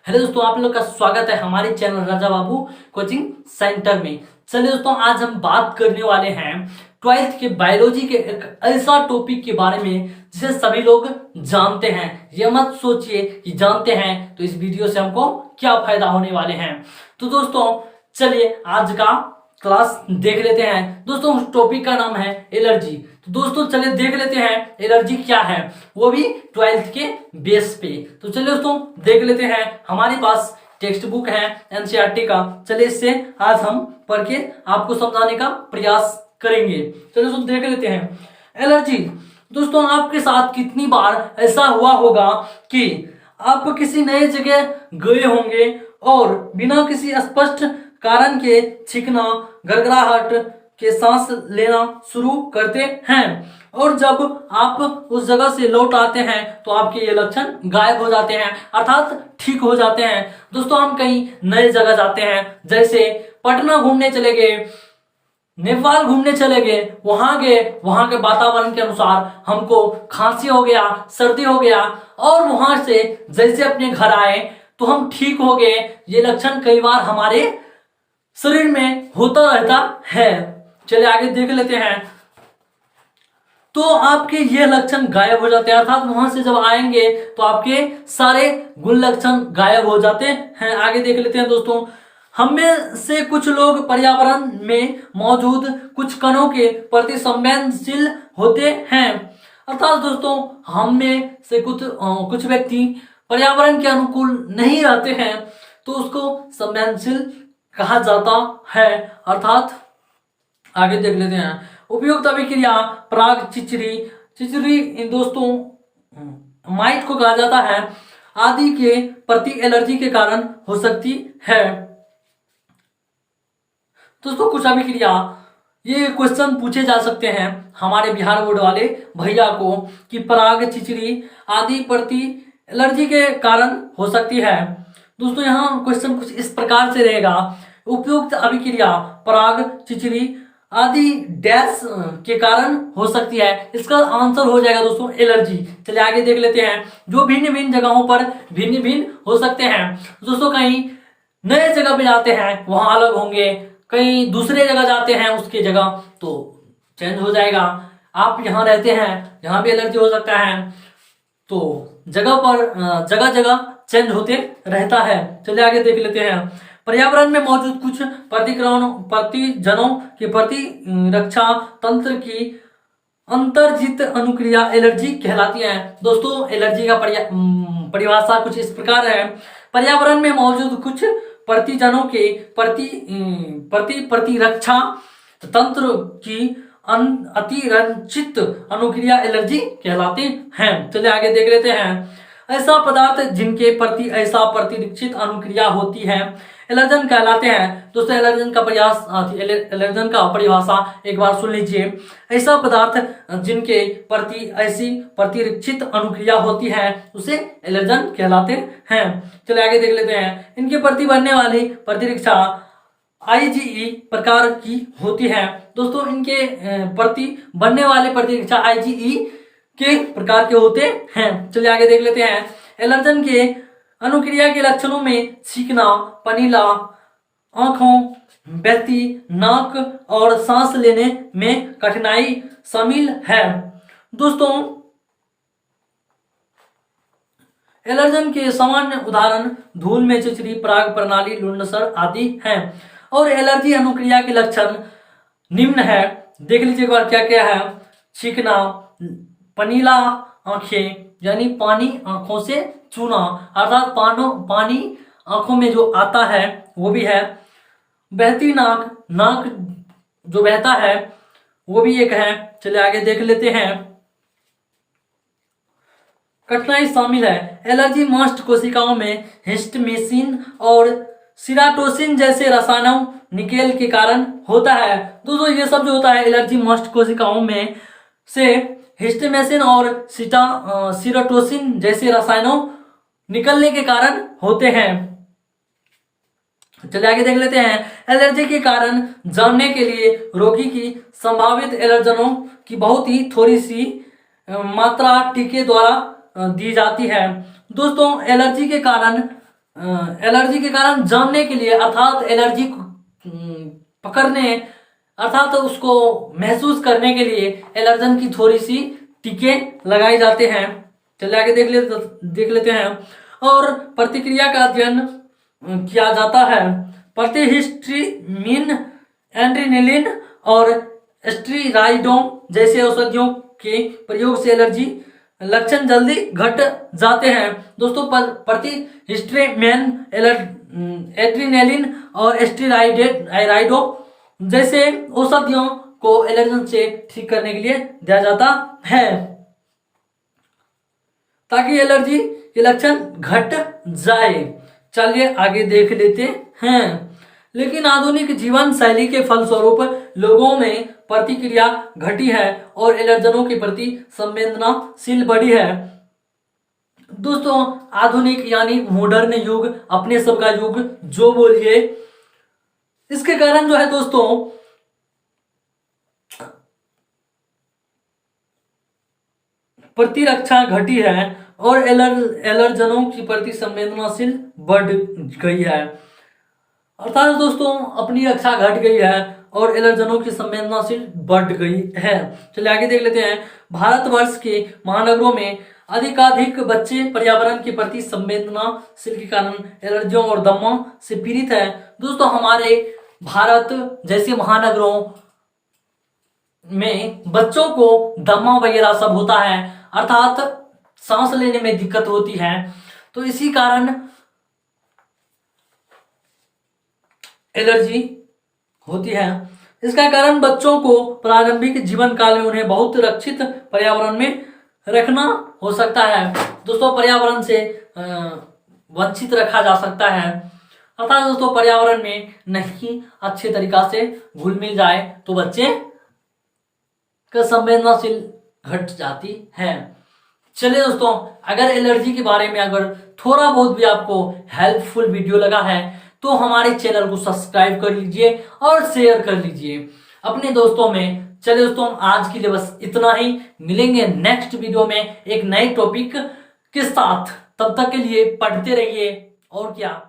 Hello दोस्तों, आप लोग का स्वागत है हमारे channel Raja Babu coaching centre में। चलिए दोस्तों, आज हम बात करने वाले हैं 12th के बायोलॉजी के एक ऐसा टॉपिक के बारे में जिसे सभी लोग जानते हैं। ये मत सोचिए कि जानते हैं तो इस वीडियो से हमको क्या फायदा होने वाले हैं। तो दोस्तों चलिए आज का क्लास देख लेते हैं। दोस्तों उस टॉपिक का नाम है एलर्जी। तो दोस्तों चलिए देख लेते हैं एलर्जी क्या है, वो भी 12th के बेस पे। तो चलिए दोस्तों देख लेते हैं। हमारे पास टेक्स्ट बुक है एनसीईआरटी का। चलिए इससे आज हम पढ़ के आपको समझाने का प्रयास करेंगे। चलिए दोस्तों देख लेते हैं एलर्जी। दोस्तों आपके साथ कितनी बार ऐसा हुआ होगा कि आप किसी नए जगह गए होंगे और बिना किसी स्पष्ट कारण के छींकना, गड़गड़ाहट के सांस लेना शुरू करते हैं और जब आप उस जगह से लौट आते हैं तो आपके ये लक्षण गायब हो जाते हैं, अर्थात ठीक हो जाते हैं। दोस्तों हम कहीं नए जगह जाते हैं, जैसे पटना घूमने चले गए, नेपाल घूमने चले गए, वहां के वातावरण के अनुसार हमको खांसी हो गया, सर्दी हो गया और वहां से जैसे अपने घर आए तो हम ठीक हो गए। ये लक्षण कई बार हमारे शरीर में होता रहता है। चलिए आगे देख लेते हैं। तो आपके ये लक्षण गायब हो जाते हैं, अर्थात वहां से जब आएंगे तो आपके सारे गुण लक्षण गायब हो जाते हैं। आगे देख लेते हैं दोस्तों। हम में से कुछ लोग पर्यावरण में मौजूद कुछ कणों के प्रति संवेदनशील होते हैं, अर्थात दोस्तों हम में से कुछ व्यक्ति पर्यावरण के अनुकूल नहीं रहते हैं तो उसको संवेदनशील कहा जाता है, अर्थात आगे देख लेते हैं। उपयुक्त अभिक्रिया पराग चिचरी इन दोस्तों माइट को कहा जाता है आदि के प्रति एलर्जी के कारण हो सकती है। दोस्तों कुछ अभिक्रिया, ये क्वेश्चन पूछे जा सकते हैं हमारे बिहार बोर्ड वाले भैया को कि पराग चिचरी आदि प्रति एलर्जी के कारण हो सकती है। दोस्तों यहाँ क्वेश्चन कुछ इस प्रकार से रहेगा, उपयुक्त अभिक्रिया पराग चिचरी आदि डैश के कारण हो सकती है। इसका आंसर हो जाएगा दोस्तों एलर्जी। चलिए आगे देख लेते हैं। जो भिन्न भिन्न जगहों पर भिन्न भिन्न हो सकते हैं। दोस्तों कहीं नए जगह पे जाते हैं वहां अलग होंगे, कहीं दूसरे जगह जाते हैं उसके जगह तो चेंज हो जाएगा। आप यहाँ रहते हैं, यहाँ भी एलर्जी हो सकता है। तो जगह पर जगह जगह चेंज होते रहता है। चलिए आगे देख लेते हैं। पर्यावरण में मौजूद कुछ प्रतिजनों के प्रति रक्षा तंत्र की अंतर्जित अनुक्रिया एलर्जी कहलाती है। दोस्तों एलर्जी का परिभाषा कुछ इस प्रकार है। पर्यावरण में मौजूद कुछ प्रतिजनों के प्रतिरक्षा तंत्र की अतिरंजित अनुक्रिया एलर्जी कहलाते हैं। चलिए आगे देख लेते हैं। ऐसा पदार्थ जिनके प्रति ऐसा प्रतिरक्षित अनुक्रिया होती है एलर्जन कहलाते हैं। दोस्तों एलर्जन का परिभाषा एक बार सुन लीजिए। ऐसा पदार्थ जिनके प्रति ऐसी प्रतिरक्षित अनुक्रिया होती है उसे एलर्जन कहलाते हैं। चलिए आगे देख लेते हैं। इनके प्रति बनने वाली प्रतिरक्षा IgE प्रकार की होती है। दोस्तों इनके प्रति बनने वाले प्रतिरक्षा IgE के प्रकार के होते हैं। चलिए आगे देख लेते हैं। एलर्जन के अनुक्रिया के लक्षणों में छींकना, पनीला, आंखों बहती, नाक और सांस लेने में कठिनाई शामिल है। दोस्तों एलर्जन के सामान्य उदाहरण धूल में चिचरी, पराग प्रणाली, लुंडसर आदि हैं। और एलर्जी अनुक्रिया के लक्षण निम्न है, देख लीजिए एक बार क्या क्या है। छींकना, पनीला आंखें यानी पानी आंखों से चूना, अर्थात पानी आंखों में जो आता है वो भी है। बहती नाक जो बहता है वो भी एक है। चलिए आगे देख लेते हैं। कठिनाई शामिल है। एलर्जी मास्ट कोशिकाओं में हिस्टमिसिन और सीराटोसिन जैसे रसायनों निकेल के कारण होता है। दोस्तों ये सब जो होता है एलर्जी मास्ट कोशिकाओं में से हिस्टमिसिन और सीरोटोसिन जैसे रसायनों निकलने के कारण होते हैं। चलिए आगे देख लेते हैं। एलर्जी के कारण जानने के लिए रोगी की संभावित एलर्जनों की बहुत ही थोड़ी सी मात्रा टीके द्वारा दी जाती है। दोस्तों एलर्जी के कारण एलर्जी के कारण जानने के लिए, अर्थात एलर्जी को पकड़ने, अर्थात उसको महसूस करने के लिए एलर्जन की थोड़ी सी टीके लगाए जाते हैं। चलिए आगे देख लेते हैं। और प्रतिक्रिया का अध्ययन किया जाता है। प्रतिहिस्टामिन, एड्रेनालिन और स्टेरॉइडों जैसे औषधियों के प्रयोग से एलर्जी लक्षण जल्दी घट जाते हैं। दोस्तों प्रतिहिस्टामिन, एड्रेनालिन और स्टेरॉइडों जैसे औषधियों को एलर्जन से ठीक करने के लिए दिया जाता है ताकि एलर्जी के लक्षण घट जाए। चलिए आगे देख लेते हैं। लेकिन आधुनिक जीवन शैली के फलस्वरूप लोगों में प्रतिक्रिया घटी है और एलर्जनों के प्रति संवेदनाशील बढ़ी है। दोस्तों आधुनिक यानी मॉडर्न युग, अपने सब का युग जो बोलिए, इसके कारण जो है दोस्तों प्रतिरक्षा घटी है और एलर्जनों की प्रति संवेदनाशील बढ़ गई है। अर्थात दोस्तों अपनी रक्षा घट गई है और एलर्जनों की संवेदनाशील बढ़ गई है। चलिए आगे देख लेते हैं। भारतवर्ष के महानगरों में अधिकाधिक बच्चे पर्यावरण के प्रति संवेदनाशील के कारण एलर्जियों और दमा से पीड़ित है। दोस्तों हमारे भारत जैसे महानगरों में बच्चों को दमा वगैरह सब होता है, अर्थात सांस लेने में दिक्कत होती है। तो इसी कारण एलर्जी होती है। इसका कारण बच्चों को प्रारंभिक जीवन काल में उन्हें बहुत रक्षित पर्यावरण में रखना हो सकता है। दोस्तों पर्यावरण से वंचित रखा जा सकता है, अर्थात दोस्तों पर्यावरण में नहीं अच्छे तरीका से घुल मिल जाए तो बच्चे का संवेदनाशील घट जाती है। चलिए दोस्तों अगर एलर्जी के बारे में अगर थोड़ा बहुत भी आपको हेल्पफुल वीडियो लगा है तो हमारे चैनल को सब्सक्राइब कर लीजिए और शेयर कर लीजिए अपने दोस्तों में। चलिए दोस्तों आज के लिए बस इतना ही, मिलेंगे नेक्स्ट वीडियो में एक नए टॉपिक के साथ। तब तक के लिए पढ़ते रहिए और क्या।